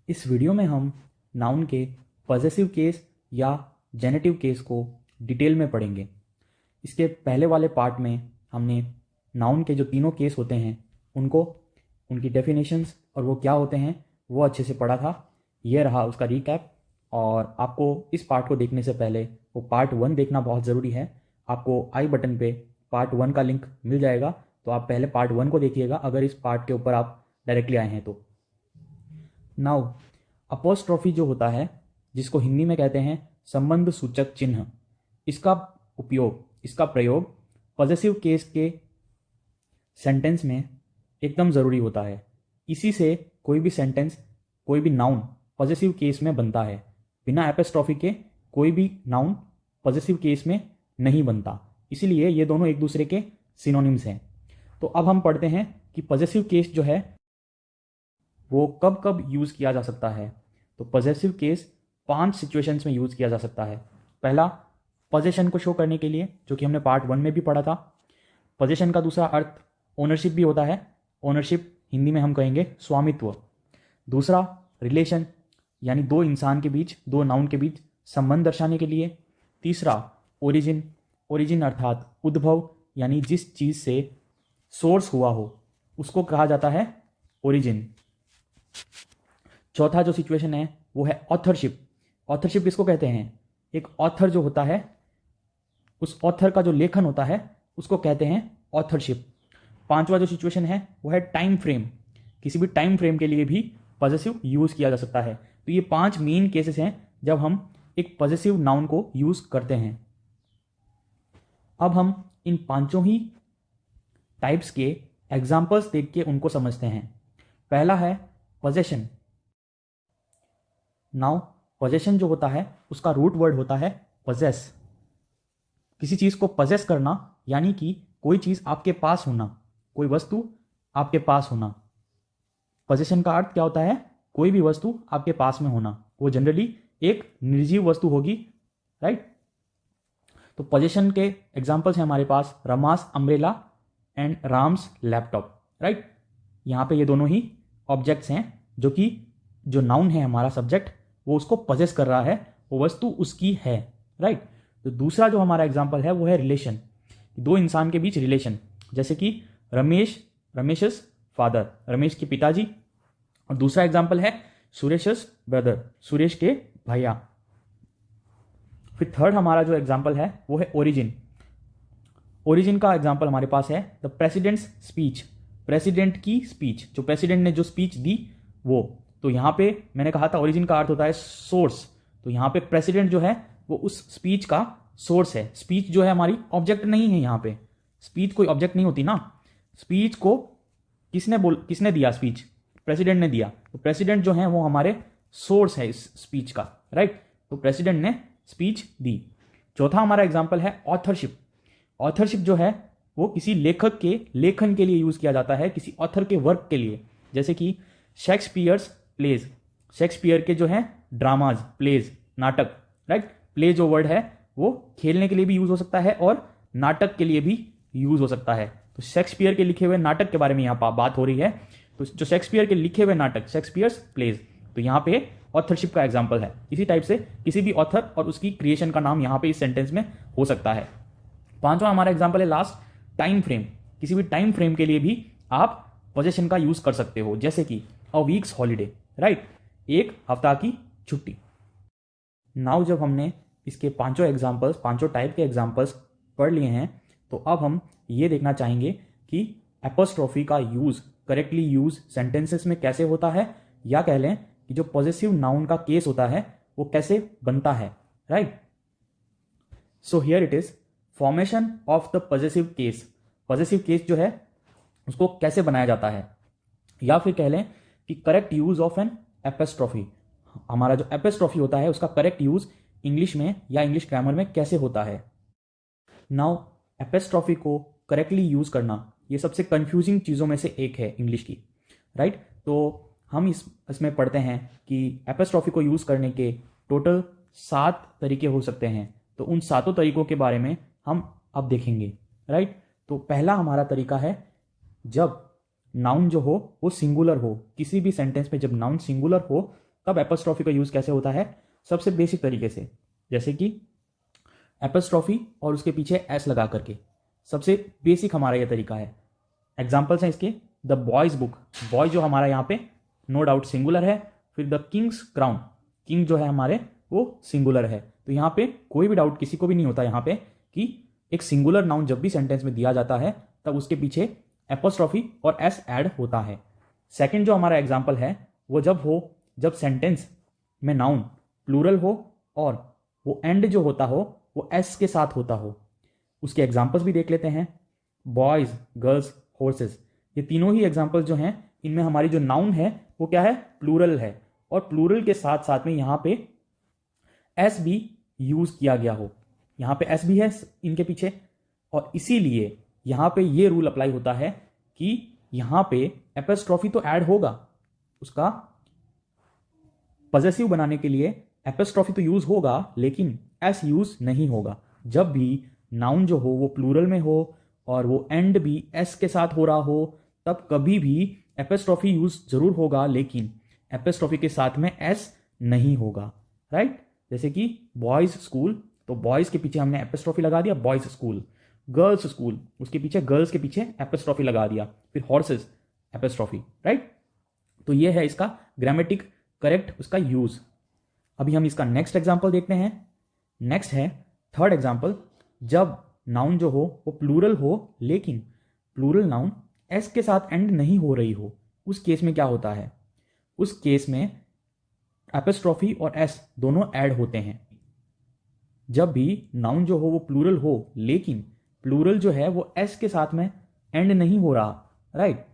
इस वीडियो में हम नाउन के पॉजेसिव केस या जेनेटिव केस को डिटेल में पढ़ेंगे। इसके पहले वाले पार्ट में हमने नाउन के जो तीनों केस होते हैं उनको, उनकी डेफिनेशंस और वो क्या होते हैं वो अच्छे से पढ़ा था। ये रहा उसका रीकैप। और आपको इस पार्ट को देखने से पहले वो पार्ट 1 देखना बहुत ज़रूरी है। आपको आई बटन पे पार्ट 1 का लिंक मिल जाएगा, तो आप पहले पार्ट 1 को देखिएगा अगर इस पार्ट के ऊपर आप डायरेक्टली आए हैं तो। नाउ अपोस्ट्रोफी जो होता है, जिसको हिंदी में कहते हैं संबंध सूचक चिन्ह, इसका प्रयोग पॉजेसिव केस के सेंटेंस में एकदम ज़रूरी होता है। इसी से कोई भी सेंटेंस, कोई भी नाउन पॉजेसिव केस में बनता है। बिना एपोस्ट्रोफी के कोई भी नाउन पॉजेसिव केस में नहीं बनता। इसीलिए ये दोनों एक दूसरे के सिनोनिम्स हैं। तो अब हम पढ़ते हैं कि पॉजेसिव केस जो है वो कब कब यूज़ किया जा सकता है। तो पॉजेसिव केस 5 सिचुएशंस में यूज़ किया जा सकता है। पहला, पोजेशन को शो करने के लिए, जो कि हमने पार्ट 1 में भी पढ़ा था। पोजेशन का दूसरा अर्थ ओनरशिप भी होता है। ओनरशिप हिंदी में हम कहेंगे स्वामित्व। दूसरा, रिलेशन, यानी दो इंसान के बीच, दो नाउन के बीच संबंध दर्शाने के लिए। तीसरा, ओरिजिन अर्थात उद्भव, यानी जिस चीज़ से सोर्स हुआ हो उसको कहा जाता है ओरिजिन। चौथा जो सिचुएशन है वो है ऑथरशिप। ऑथरशिप किसको कहते हैं? एक ऑथर जो होता है, उस ऑथर का जो लेखन होता है उसको कहते हैं ऑथरशिप। पांचवा जो सिचुएशन है वो है टाइम फ्रेम। किसी भी टाइम फ्रेम के लिए भी पॉजेसिव यूज किया जा सकता है। तो ये 5 मेन केसेस हैं जब हम एक पॉजेसिव नाउन को यूज करते हैं। अब हम इन पांचों ही टाइप्स के एग्जाम्पल्स देख के उनको समझते हैं। पहला है पोजेशन। नाउ पोजेशन जो होता है उसका रूट वर्ड होता है पोजेस। किसी चीज को पोजेस करना यानी कि कोई चीज आपके पास होना, कोई वस्तु आपके पास होना। पोजेशन का अर्थ क्या होता है? कोई भी वस्तु आपके पास में होना। वो जनरली एक निर्जीव वस्तु होगी, राइट। तो पोजेशन के एग्जाम्पल्स हैं हमारे पास Rama's umbrella and Ram's laptop, right. यहां पे ये दोनों ही ऑब्जेक्ट्स हैं जो कि जो नाउन है हमारा सब्जेक्ट वो उसको पजेस कर रहा है, वो वस्तु उसकी है, राइट। तो दूसरा जो हमारा एग्जाम्पल है वो है रिलेशन। दो इंसान के बीच रिलेशन, जैसे कि रमेशस फादर, रमेश के पिताजी। और दूसरा एग्जाम्पल है सुरेशस ब्रदर, सुरेश के भैया। फिर थर्ड हमारा जो एग्जाम्पल है वो है ओरिजिन। ओरिजिन का एग्जाम्पल हमारे पास है द प्रेसिडेंट्स स्पीच। प्रेसिडेंट की स्पीच, जो प्रेसिडेंट ने जो स्पीच दी वो। तो यहां पे मैंने कहा था ओरिजिन का अर्थ होता है सोर्स। तो यहां पे प्रेसिडेंट जो है वो उस स्पीच का सोर्स है। स्पीच जो है हमारी ऑब्जेक्ट नहीं है। यहां पे स्पीच कोई ऑब्जेक्ट नहीं होती ना। स्पीच को किसने दिया? स्पीच प्रेसिडेंट ने दिया। तो प्रेसिडेंट जो है वो हमारे सोर्स है इस स्पीच का, राइट। तो प्रेसिडेंट ने स्पीच दी। चौथा हमारा एग्जाम्पल है ऑथरशिप। ऑथरशिप जो है वो किसी लेखक के लेखन के लिए यूज किया जाता है, किसी ऑथर के वर्क के लिए। जैसे कि शेक्सपियर्स प्लेज, शेक्सपियर के जो है ड्रामाज, प्लेज, नाटक, राइट। प्ले जो वर्ड है वो खेलने के लिए भी यूज हो सकता है और नाटक के लिए भी यूज हो सकता है। तो शेक्सपियर के लिखे हुए नाटक के बारे में यहाँ बात हो रही है। तो जो शेक्सपियर के लिखे हुए नाटक, शेक्सपियर्स प्लेज, तो यहाँ पे ऑथरशिप का एग्जाम्पल है। इसी टाइप से किसी भी ऑथर और उसकी क्रिएशन का नाम यहाँ पे इस सेंटेंस में हो सकता है। पांचवा हमारा एग्जाम्पल है लास्ट, टाइम फ्रेम। किसी भी टाइम फ्रेम के लिए भी आप पोजेशन का यूज कर सकते हो, जैसे कि अ वीक्स हॉलीडे, राइट, एक हफ्ता की छुट्टी। नाउ जब हमने इसके पांचों एग्जाम्पल्स, पांचों टाइप के एग्जाम्पल्स पढ़ लिए हैं, तो अब हम ये देखना चाहेंगे कि एपोस्ट्रोफी का यूज, करेक्टली यूज सेंटेंसेस में कैसे होता है, या कह लें कि जो पॉजेसिव नाउन का केस होता है वो कैसे बनता है, right. So here it is, formation of the possessive case. Possessive case जो है उसको कैसे बनाया जाता है, या फिर कह लें कि correct use of an apostrophe. हमारा जो एपोस्ट्रोफी होता है उसका करेक्ट यूज इंग्लिश में या इंग्लिश ग्रामर में कैसे होता है। नाउ एपोस्ट्रोफी को करेक्टली यूज करना ये सबसे कंफ्यूजिंग चीजों में से एक है इंग्लिश की, राइट। तो हम इसमें पढ़ते हैं कि एपोस्ट्रोफी को यूज करने के टोटल 7 तरीके हो सकते हैं। तो उन 7 तरीकों के बारे में हम अब देखेंगे, राइट। तो पहला हमारा तरीका है जब नाउन जो हो वो सिंगुलर हो। किसी भी सेंटेंस में जब नाउन सिंगुलर हो तब एपोस्ट्रॉफी का यूज कैसे होता है, सबसे बेसिक तरीके से, जैसे कि एपोस्ट्रॉफी और उसके पीछे एस लगा करके, सबसे बेसिक हमारा यह तरीका है। एग्जाम्पल्स हैं इसके, द बॉयज बुक, बॉय जो हमारा यहाँ पे नो डाउट सिंगुलर है, फिर द किंग्स क्राउन, किंग जो है हमारे वो सिंगुलर है। तो यहाँ पे कोई भी डाउट किसी को भी नहीं होता यहाँ पे कि एक सिंगुलर नाउन जब भी सेंटेंस में दिया जाता है तब उसके पीछे एपोस्ट्रॉफी और एस ऐड होता है। सेकंड जो हमारा एग्जाम्पल है वो जब सेंटेंस में नाउन प्लूरल हो और वो एंड जो होता हो वो एस के साथ होता हो। उसके एग्जाम्पल्स भी देख लेते हैं। बॉयज, गर्ल्स, हॉर्सेस, ये तीनों ही एग्जाम्पल्स जो हैं इनमें हमारी जो नाउन है वो क्या है, प्लूरल है, और प्लूरल के साथ साथ में यहाँ पे एस भी यूज किया गया हो, यहाँ पे एस भी है इनके पीछे, और इसीलिए यहाँ पे ये रूल अप्लाई होता है कि यहाँ पे एपोस्ट्रॉफी तो ऐड होगा, उसका पॉजेसिव बनाने के लिए एपोस्ट्रॉफी तो यूज होगा लेकिन एस यूज नहीं होगा। जब भी नाउन जो हो वो प्लूरल में हो और वो एंड भी एस के साथ हो रहा हो तब कभी भी एपोस्ट्रॉफी यूज जरूर होगा लेकिन एपोस्ट्रॉफी के साथ में एस नहीं होगा, राइट। जैसे कि बॉयज स्कूल, तो बॉयज के पीछे हमने एपोस्ट्रॉफी लगा दिया, बॉयज स्कूल। गर्ल्स स्कूल, उसके पीछे गर्ल्स के पीछे एपोस्ट्रॉफी लगा दिया, फिर हॉर्सेस एपोस्ट्रॉफी, राइट। तो ये है इसका ग्रामेटिक करेक्ट उसका यूज। अभी हम इसका नेक्स्ट एग्जांपल देखते हैं। नेक्स्ट है थर्ड एग्जांपल, जब नाउन जो हो वो प्लूरल हो लेकिन प्लूरल नाउन एस के साथ एंड नहीं हो रही हो, उस केस में क्या होता है, उस केस में एपोस्ट्रॉफी और एस दोनों ऐड होते हैं। जब भी नाउन जो हो वो प्लूरल हो लेकिन प्लूरल जो है वो एस के साथ में एंड नहीं हो रहा, राइट,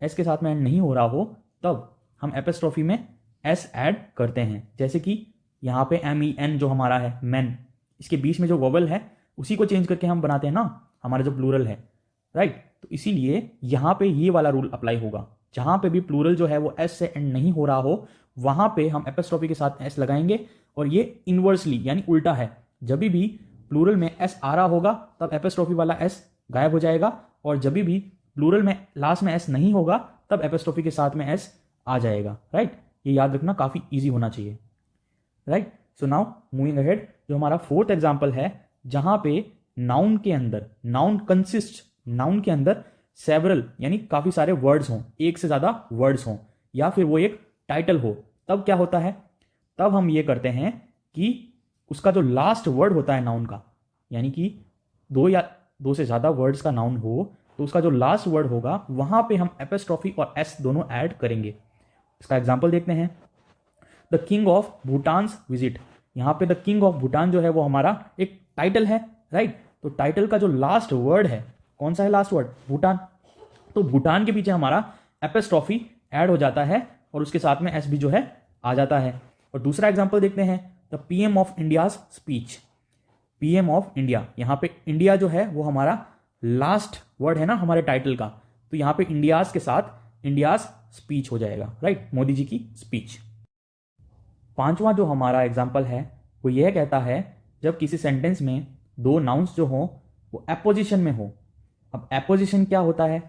एस के साथ में एंड नहीं हो रहा हो तब हम एपोस्ट्रॉफी में एस ऐड करते हैं। जैसे कि यहाँ पे MEN जो हमारा है मैन, इसके बीच में जो वोवल है उसी को चेंज करके हम बनाते हैं ना हमारा जो प्लूरल है, राइट। तो इसीलिए यहाँ पे ये वाला रूल अप्लाई होगा, जहां पे भी प्लूरल जो है वो एस से एंड नहीं हो रहा हो वहां पे हम एपोस्ट्रॉफी के साथ एस लगाएंगे। और ये इनवर्सली यानी उल्टा है, जब भी प्लूरल में एस आ रहा होगा तब एपोस्ट्रॉफी वाला एस गायब हो जाएगा, और जब भी प्लूरल में लास्ट में एस नहीं होगा तब एपोस्ट्रॉफी के साथ में एस आ जाएगा, राइट। ये याद रखना काफी इजी होना चाहिए, right. So now moving ahead, जो हमारा फोर्थ एग्जांपल है जहां पे नाउन के अंदर, नाउन कंसिस्ट, नाउन के अंदर सेवरल यानी काफी सारे वर्ड्स हों, एक से ज्यादा वर्ड्स हों, या फिर वो एक टाइटल हो, तब क्या होता है, तब हम ये करते हैं कि उसका जो लास्ट वर्ड होता है नाउन का, यानी कि दो या दो से ज्यादा वर्ड्स का नाउन हो तो उसका जो लास्ट वर्ड होगा वहां पे हम एपोस्ट्रॉफी और एस दोनों ऐड करेंगे। इसका एग्जांपल देखते हैं। The king of Bhutan's visit, यहां पे द किंग ऑफ भूटान जो है वो हमारा एक टाइटल है, राइट। तो टाइटल का जो लास्ट वर्ड है, कौन सा है लास्ट वर्ड, भूटान, तो भूटान के पीछे हमारा एपोस्ट्रॉफी ऐड हो जाता है और उसके साथ में एस भी जो है आ जाता है। और दूसरा एग्जांपल देखते हैं, the PM of India's speech, PM of India, यहां पे इंडिया जो है वो हमारा लास्ट वर्ड है ना हमारे टाइटल का, तो यहां पे इंडियाज के साथ इंडियाज स्पीच हो जाएगा, राइट, मोदी जी की स्पीच। पांचवा जो हमारा एग्जाम्पल है वो यह कहता है जब किसी सेंटेंस में दो नाउन्स जो हो वो एपोजिशन में हो। अब एपोजिशन क्या होता है,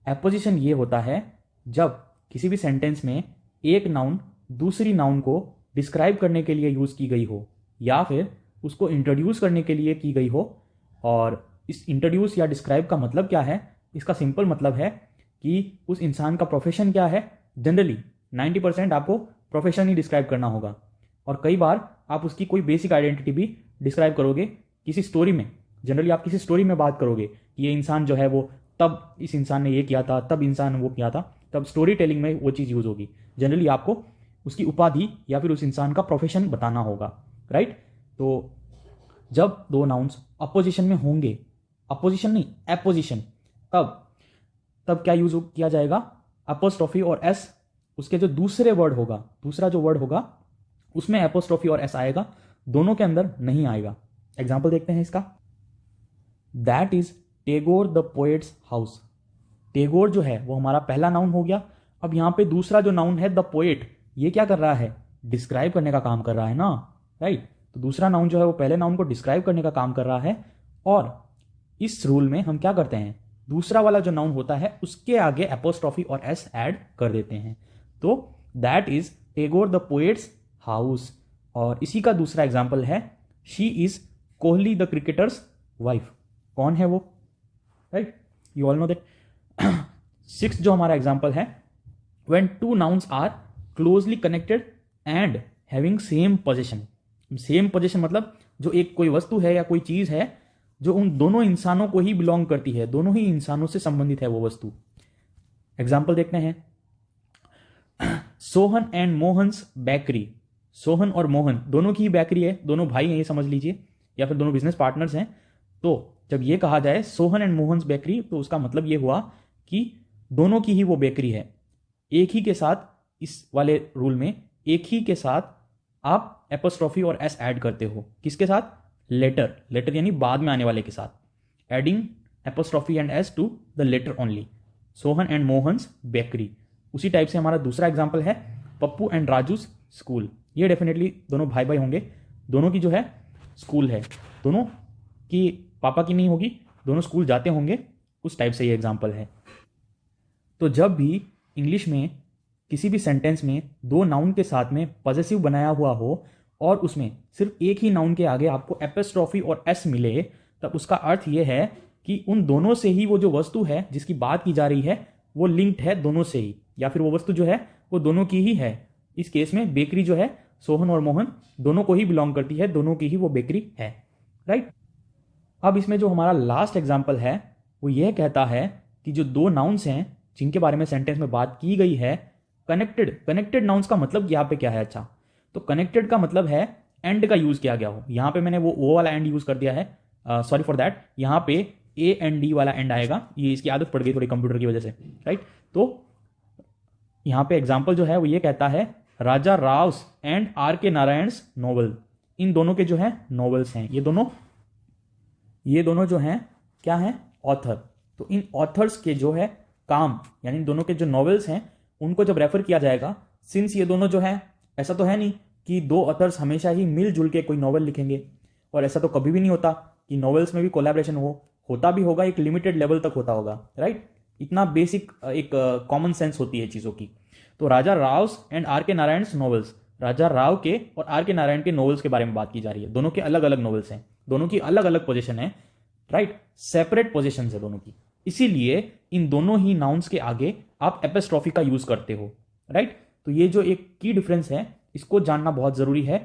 एपोजिशन ये होता है जब किसी भी सेंटेंस में एक नाउन दूसरी नाउन को डिस्क्राइब करने के लिए यूज की गई हो या फिर उसको इंट्रोड्यूस करने के लिए की गई हो। और इस इंट्रोड्यूस या डिस्क्राइब का मतलब क्या है, इसका सिंपल मतलब है कि उस इंसान का प्रोफेशन क्या है। जनरली 90% आपको प्रोफेशन ही डिस्क्राइब करना होगा, और कई बार आप उसकी कोई बेसिक आइडेंटिटी भी डिस्क्राइब करोगे किसी स्टोरी में। जनरली आप किसी स्टोरी में बात करोगे कि ये इंसान जो है वो तब इस इंसान ने ये किया था, तब इंसान ने वो किया था, तब स्टोरी टेलिंग में वो चीज़ यूज होगी। जनरली आपको उसकी उपाधि या फिर उस इंसान का प्रोफेशन बताना होगा, राइट। तो जब दो नाउन्स अपोजिशन में होंगे, अपोजिशन नहीं एपोजिशन, तब क्या यूज किया जाएगा, एपोस्ट्रोफी और एस, उसके जो दूसरे वर्ड होगा, दूसरा जो वर्ड होगा उसमें एपोस्ट्रोफी और एस आएगा, दोनों के अंदर नहीं आएगा। एग्जाम्पल देखते हैं इसका। That is Tagore the poet's house, Tagore जो है वो हमारा पहला नाउन हो गया। अब यहां पे दूसरा जो नाउन है द पोएट, ये क्या कर रहा है, डिस्क्राइब करने का काम कर रहा है ना, राइट। तो दूसरा नाउन जो है वो पहले नाउन को डिस्क्राइब करने का काम कर रहा है, और इस रूल में हम क्या करते हैं, दूसरा वाला जो नाउन होता है उसके आगे एपोस्ट्रोफी और एस ऐड कर देते हैं। तो that is Tagore the poet's house. और इसी का दूसरा एग्जाम्पल है she is Kohli the cricketer's wife. कौन है वो? Right, you all know that. Six जो हमारा एग्जाम्पल है, when two nouns are closely connected and having same position. Same position मतलब जो एक कोई वस्तु है या कोई चीज है जो उन दोनों इंसानों को ही बिलोंग करती है, दोनों ही इंसानों से संबंधित है वो वस्तु। एग्जाम्पल देखते हैं, सोहन एंड मोहन्स बेकरी। सोहन और मोहन दोनों की ही बेकरी है, दोनों भाई हैं ये समझ लीजिए, या फिर दोनों बिजनेस पार्टनर्स हैं। तो जब ये कहा जाए सोहन एंड मोहन्स बेकरी, तो उसका मतलब ये हुआ कि दोनों की ही वो बेकरी है। एक ही के साथ, इस वाले रूल में एक ही के साथ आप एपोस्ट्रोफी और एस ऐड करते हो। किसके साथ? लेटर, लेटर यानी बाद में आने वाले के साथ। Adding apostrophe and s to the letter only. Sohan and Mohan's bakery. उसी टाइप से हमारा दूसरा एग्जाम्पल है पप्पू एंड राजूस स्कूल। ये डेफिनेटली दोनों भाई भाई होंगे, दोनों की जो है स्कूल है, दोनों की पापा की नहीं होगी, दोनों स्कूल जाते होंगे, उस टाइप से ये एग्जाम्पल है। तो जब भी इंग्लिश में किसी भी सेंटेंस में दो नाउन के साथ में पॉजेसिव बनाया हुआ हो और उसमें सिर्फ एक ही नाउन के आगे आपको एपोस्ट्रोफी और एस मिले, तब उसका अर्थ यह है कि उन दोनों से ही वो जो वस्तु है जिसकी बात की जा रही है वो लिंक्ड है दोनों से ही, या फिर वो वस्तु जो है वो दोनों की ही है। इस केस में बेकरी जो है सोहन और मोहन दोनों को ही बिलोंग करती है, दोनों की ही वो बेकरी है। राइट। अब इसमें जो हमारा लास्ट एग्जाम्पल है वो यह कहता है कि जो दो नाउन्स हैं जिनके बारे में सेंटेंस में बात की गई है, कनेक्टेड। कनेक्टेड नाउन्स का मतलब यहाँ पे क्या है? अच्छा, तो कनेक्टेड का मतलब है एंड का यूज किया गया हो। यहां पे मैंने वो वाला एंड यूज कर दिया है, सॉरी फॉर दैट। यहां पे ए एंड डी वाला एंड आएगा, ये इसकी आदत पड़ गई थोड़ी कंप्यूटर की वजह से। राइट, तो यहां पे एग्जांपल जो है वो ये कहता है राजा राव्स एंड आर के नारायण्स नॉवल। इन दोनों के जो है नॉवेल्स हैं, ये दोनों जो हैं क्या हैं? ऑथर। तो इन ऑथर्स के जो है काम, यानी इन दोनों के जो नॉवेल्स हैं उनको जब रेफर किया जाएगा, सिंस ये दोनों जो है, ऐसा तो है नहीं कि दो ऑथर्स हमेशा ही मिलजुल के कोई नॉवल लिखेंगे, और ऐसा तो कभी भी नहीं होता कि नॉवेल्स में भी कोलैबोरेशन होता भी होगा, एक लिमिटेड लेवल तक होता होगा। राइट, इतना बेसिक एक कॉमन सेंस होती है चीज़ों की। तो राजा राव्स एंड आर के नारायण्स नॉवेल्स, राजा राव के और आर के नारायण के नॉवेल्स के बारे में बात की जा रही है। दोनों के अलग अलग नॉवेल्स हैं, दोनों की अलग अलग पोजीशन है। राइट, सेपरेट पोजीशन है दोनों की, इसीलिए इन दोनों ही नाउन्स के आगे आप एपोस्ट्रोफी का यूज करते हो। राइट, तो ये जो एक की डिफरेंस है इसको जानना बहुत जरूरी है।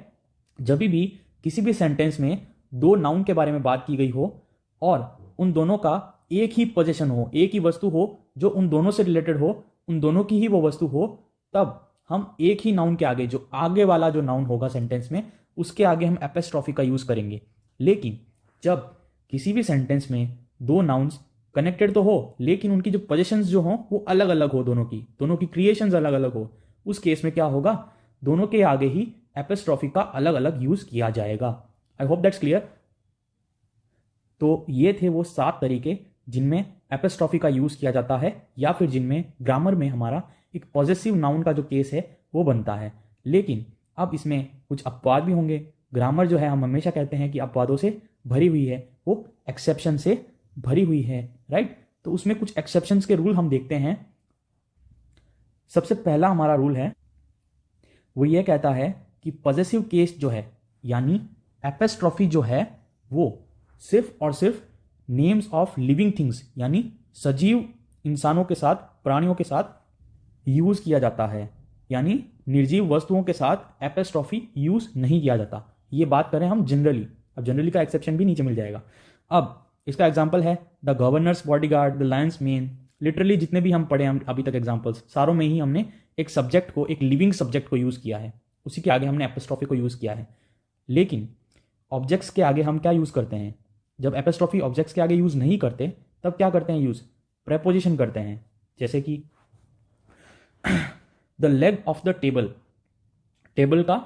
जब भी किसी भी सेंटेंस में दो नाउन के बारे में बात की गई हो और उन दोनों का एक ही पोजीशन हो, एक ही वस्तु हो जो उन दोनों से रिलेटेड हो, उन दोनों की ही वो वस्तु हो, तब हम एक ही नाउन के आगे, जो आगे वाला जो नाउन होगा सेंटेंस में, उसके आगे हम एपोस्ट्रोफी का यूज करेंगे। लेकिन जब किसी भी सेंटेंस में दो नाउन्स कनेक्टेड तो हो लेकिन उनकी जो पोजीशंस जो हो वो अलग अलग हो, दोनों की क्रिएशंस अलग अलग हो, उस केस में क्या होगा? दोनों के आगे ही एपोस्ट्रोफी का अलग अलग यूज किया जाएगा। I hope that's clear. तो ये थे वो 7 तरीके जिनमें एपोस्ट्रोफी का यूज किया जाता है, या फिर जिनमें ग्रामर में हमारा एक पॉजेसिव नाउन का जो केस है वो बनता है। लेकिन अब इसमें कुछ अपवाद भी होंगे। ग्रामर जो है, हम हमेशा कहते हैं कि अपवादों से भरी हुई है, वो एक्सेप्शन से भरी हुई है। राइट, तो उसमें कुछ एक्सेप्शंस के रूल हम देखते हैं। सबसे पहला हमारा रूल है वो ये कहता है कि पॉजेसिव केस जो है, यानी एपोस्ट्रोफी जो है, वो सिर्फ और सिर्फ नेम्स ऑफ लिविंग थिंग्स, यानी सजीव इंसानों के साथ, प्राणियों के साथ यूज किया जाता है। यानी निर्जीव वस्तुओं के साथ एपोस्ट्रोफी यूज नहीं किया जाता। ये बात करें हम जनरली, अब जनरली का एक्सेप्शन भी नीचे मिल जाएगा। अब इसका एग्जाम्पल है the governors bodyguard, the Lions main. Literally जितने भी हम पढ़े हम अभी तक एग्जाम्पल्स, सारों में ही हमने एक सब्जेक्ट को, एक लिविंग सब्जेक्ट को यूज किया है, उसी के आगे हमने एपोस्ट्रोफी को यूज किया है। लेकिन ऑब्जेक्ट्स के आगे हम क्या यूज करते हैं? जब एपोस्ट्रोफी ऑब्जेक्ट्स के आगे यूज नहीं करते तब क्या करते हैं? यूज प्रेपोजिशन करते हैं। जैसे कि the leg of the table, table का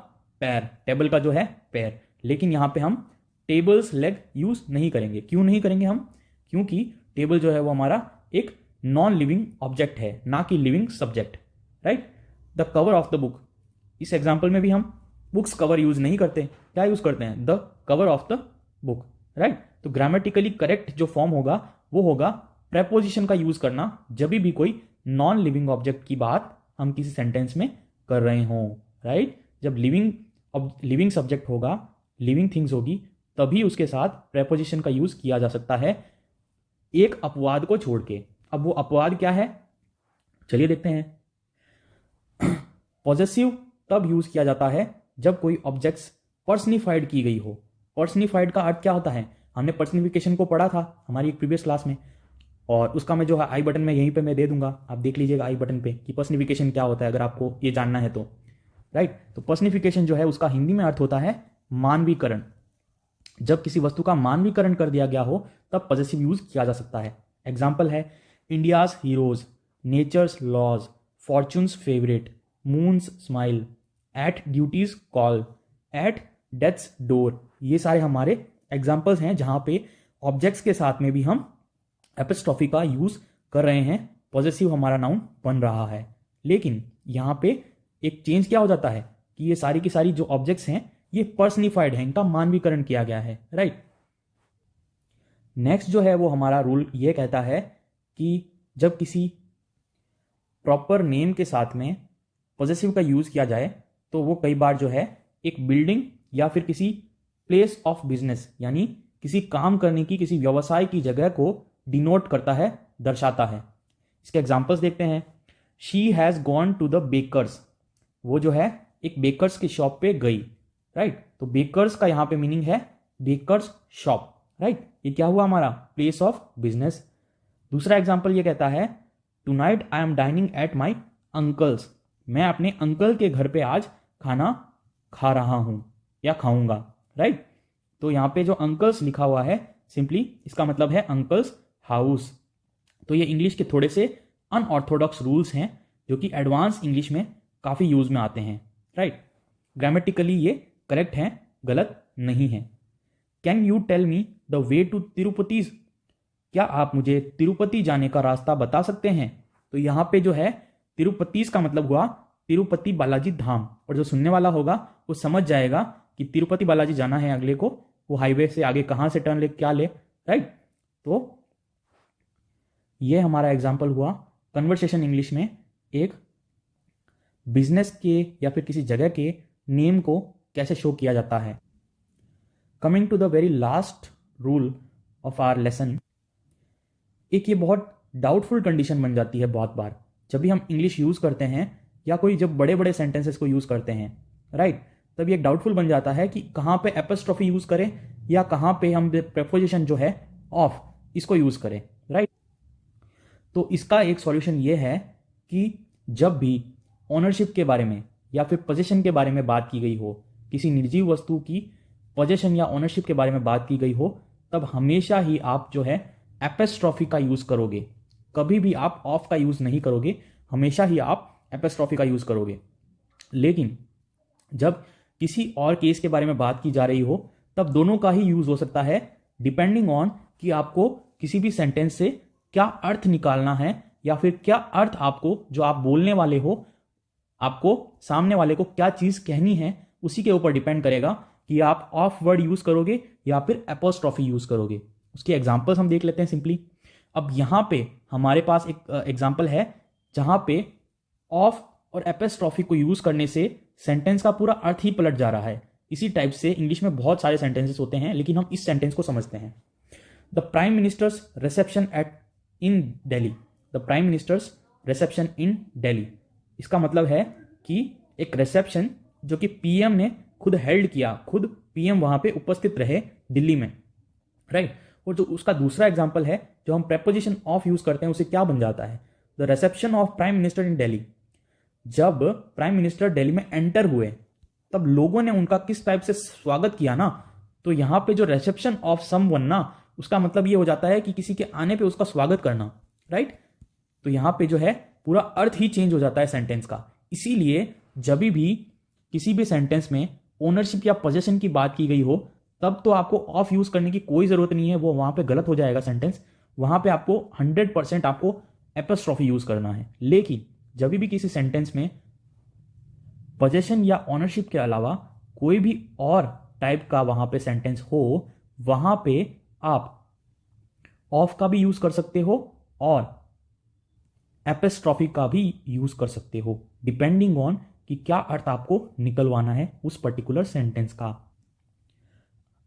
पैर, टेबल का जो है पैर। लेकिन यहां पे हम टेबल्स लेग यूज नहीं करेंगे। क्यों नहीं करेंगे हम? क्योंकि टेबल जो है वो हमारा एक नॉन लिविंग ऑब्जेक्ट है, ना कि living subject. Right, the cover of the book, इस एग्जाम्पल में भी हम बुक्स कवर यूज नहीं करते, क्या यूज करते हैं? The cover of the book. Right, तो ग्रामेटिकली करेक्ट जो फॉर्म होगा वो होगा प्रेपोजिशन का यूज करना जब भी कोई नॉन लिविंग ऑब्जेक्ट की बात हम किसी सेंटेंस में कर रहे हों। राइट। जब लिविंग सब्जेक्ट होगा, लिविंग थिंग्स होगी, तभी उसके साथ प्रेपोजिशन का यूज किया जा सकता है, एक अपवाद को छोड़ के। अब वो अपवाद क्या है, चलिए देखते हैं। पॉजेसिव तब यूज किया जाता है जब कोई ऑब्जेक्ट्स पर्सनिफाइड की गई हो। पर्सनिफाइड का अर्थ क्या होता है, हमने पर्सनिफिकेशन को पढ़ा था हमारी एक प्रीवियस क्लास में, और उसका मैं जो है आई बटन में यहीं पे मैं दे दूंगा, आप देख लीजिएगा आई बटन पे कि पर्सनिफिकेशन क्या होता है अगर आपको ये जानना है तो, राइट। तो पर्सनिफिकेशन जो है उसका हिंदी में अर्थ होता है मानवीकरण। जब किसी वस्तु का मानवीकरण कर दिया गया हो तब पॉजेसिव यूज किया जा सकता है। एग्जाम्पल है India's heroes, nature's laws, fortune's favourite, moon's smile, at duty's call, at death's door. ये सारे हमारे एग्जाम्पल्स हैं जहां पे ऑब्जेक्ट्स के साथ में भी हम एपिस्ट्रॉफी का यूज कर रहे हैं, पॉजेसिव हमारा नाउन बन रहा है। लेकिन यहां पे एक चेंज क्या हो जाता है कि ये सारी की सारी जो ऑब्जेक्ट्स हैं ये पर्सनिफाइड है, इनका मानवीकरण किया गया है, राइट। नेक्स्ट जो है वो हमारा रूल ये कहता है कि जब किसी प्रॉपर नेम के साथ में पॉजेसिव का यूज किया जाए तो वो कई बार जो है एक बिल्डिंग या फिर किसी प्लेस ऑफ बिजनेस यानी किसी काम करने की, किसी व्यवसाय की जगह को डिनोट करता है, दर्शाता है। इसके एग्जाम्पल्स देखते हैं। She has gone to the baker's, वो जो है एक बेकर्स की शॉप पे गई, राइट। तो बेकर्स का यहां पे मीनिंग है बेकर्स शॉप, राइट। ये क्या हुआ हमारा प्लेस ऑफ बिजनेस। दूसरा एग्जाम्पल ये कहता है tonight I am dining at my uncle's, मैं अपने अंकल के घर पे आज खाना खा रहा हूं या खाऊंगा, राइट। तो यहां पे जो अंकल्स लिखा हुआ है सिंपली इसका मतलब है अंकल्स हाउस। तो ये इंग्लिश के थोड़े से अनऑर्थोडॉक्स रूल्स हैं जो कि एडवांस इंग्लिश में काफी यूज में आते हैं, राइट। ग्रामेटिकली ये करेक्ट हैं, गलत नहीं है। Can you tell me the way to Tirupati's, क्या आप मुझे तिरुपति जाने का रास्ता बता सकते हैं। तो यहां पे जो है तिरुपतिज का मतलब हुआ तिरुपति बालाजी धाम, और जो सुनने वाला होगा वो समझ जाएगा कि तिरुपति बालाजी जाना है अगले को, वो हाईवे से आगे कहां से टर्न ले क्या ले, राइट। तो ये हमारा एग्जाम्पल हुआ कन्वर्सेशन इंग्लिश में एक बिजनेस के या फिर किसी जगह के नेम को कैसे शो किया जाता है। Coming to the very last rule of our lesson, एक ये बहुत डाउटफुल कंडीशन बन जाती है बहुत बार जब भी हम इंग्लिश यूज करते हैं या कोई जब बड़े बड़े सेंटेंसेस को यूज करते हैं, राइट। तब ये एक डाउटफुल बन जाता है कि कहां पे एपोस्ट्रोफी यूज करें या कहां पे हम प्रेपोजिशन जो है ऑफ इसको यूज करें, राइट। तो इसका एक सॉल्यूशन ये है कि जब भी ओनरशिप के बारे में या फिर पोजीशन के बारे में बात की गई हो, किसी निर्जीव वस्तु की पोजीशन या ओनरशिप के बारे में बात की गई हो, तब हमेशा ही आप जो है एपोस्ट्रोफी का यूज करोगे, कभी भी आप ऑफ का यूज नहीं करोगे, हमेशा ही आप एपोस्ट्रोफी का यूज करोगे। लेकिन जब किसी और केस के बारे में बात की जा रही हो तब दोनों का ही यूज हो सकता है, डिपेंडिंग ऑन कि आपको किसी भी सेंटेंस से क्या अर्थ निकालना है या फिर क्या अर्थ आपको जो आप बोलने वाले हो आपको सामने वाले को क्या चीज कहनी है, उसी के ऊपर डिपेंड करेगा कि आप ऑफ वर्ड यूज करोगे या फिर एपोस्ट्रोफी यूज करोगे। उसके एग्जांपल्स हम देख लेते हैं सिंपली। अब यहां पे हमारे पास एक एग्जांपल है जहां पे ऑफ और एपोस्ट्रोफी को यूज करने से सेंटेंस का पूरा अर्थ ही पलट जा रहा है। इसी टाइप से इंग्लिश में बहुत सारे सेंटेंसेस होते हैं, लेकिन हम इस सेंटेंस को समझते हैं। The prime minister's reception in Delhi, the prime minister's reception in Delhi. इसका मतलब है कि एक रिसेप्शन जो कि पीएम ने खुद हेल्ड किया, खुद पीएम वहां पे उपस्थित रहे दिल्ली में, राइट। और जो उसका दूसरा एग्जांपल है जो हम प्रेपोजिशन ऑफ यूज करते हैं उसे क्या बन जाता है, the reception of prime minister in Delhi. जब प्राइम मिनिस्टर दिल्ली में एंटर हुए तब लोगों ने उनका किस टाइप से स्वागत किया ना, तो यहां पे जो रिसेप्शन ऑफ समवन ना, उसका मतलब ये हो जाता है कि किसी के आने पे उसका स्वागत करना, राइट। तो यहां पे जो है पूरा अर्थ ही चेंज हो जाता है सेंटेंस का। इसीलिए जब भी किसी भी सेंटेंस में ओनरशिप या पोजेशन की बात की गई हो तब तो आपको ऑफ यूज करने की कोई जरूरत नहीं है, वो वहां पे गलत हो जाएगा सेंटेंस। वहां पे आपको 100% आपको एपोस्ट्रोफी यूज करना है। लेकिन जब भी किसी सेंटेंस में पोजेशन या ओनरशिप के अलावा कोई भी और टाइप का वहां पे सेंटेंस हो, वहां पे आप ऑफ का भी यूज कर सकते हो और एपोस्ट्रोफी का भी यूज कर सकते हो, डिपेंडिंग ऑन कि क्या अर्थ आपको निकलवाना है उस पर्टिकुलर सेंटेंस का।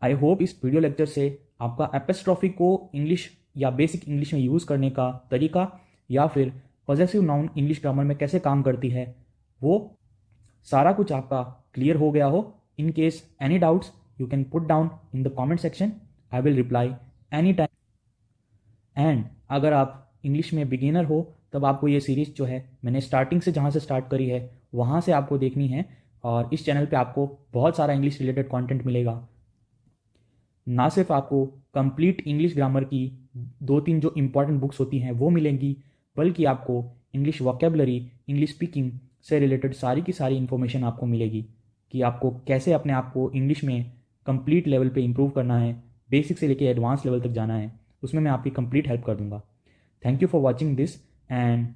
आई होप इस वीडियो लेक्चर से आपका एपिस्ट्रॉफी को इंग्लिश या बेसिक इंग्लिश में यूज़ करने का तरीका या फिर पॉजेसिव नाउन इंग्लिश ग्रामर में कैसे काम करती है वो सारा कुछ आपका क्लियर हो गया हो। In case any doubts you can put down in the comment section, I will reply any time. And अगर आप इंग्लिश में बिगिनर हो तब आपको ये सीरीज़ जो है मैंने स्टार्टिंग से जहाँ से स्टार्ट करी है वहाँ से आपको देखनी है, और इस चैनल पे आपको बहुत सारा इंग्लिश रिलेटेड कंटेंट मिलेगा। ना सिर्फ आपको कंप्लीट इंग्लिश ग्रामर की 2-3 जो इंपॉर्टेंट बुक्स होती हैं वो मिलेंगी, बल्कि आपको इंग्लिश वोकेबलरी, इंग्लिश स्पीकिंग से रिलेटेड सारी की सारी इन्फॉर्मेशन आपको मिलेगी कि आपको कैसे अपने आप को इंग्लिश में कंप्लीट लेवल पे इम्प्रूव करना है, बेसिक से लेके एडवांस लेवल तक जाना है, उसमें मैं आपकी कंप्लीट हेल्प कर दूंगा। Thank you for watching this and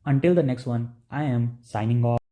until the next one, I am signing off.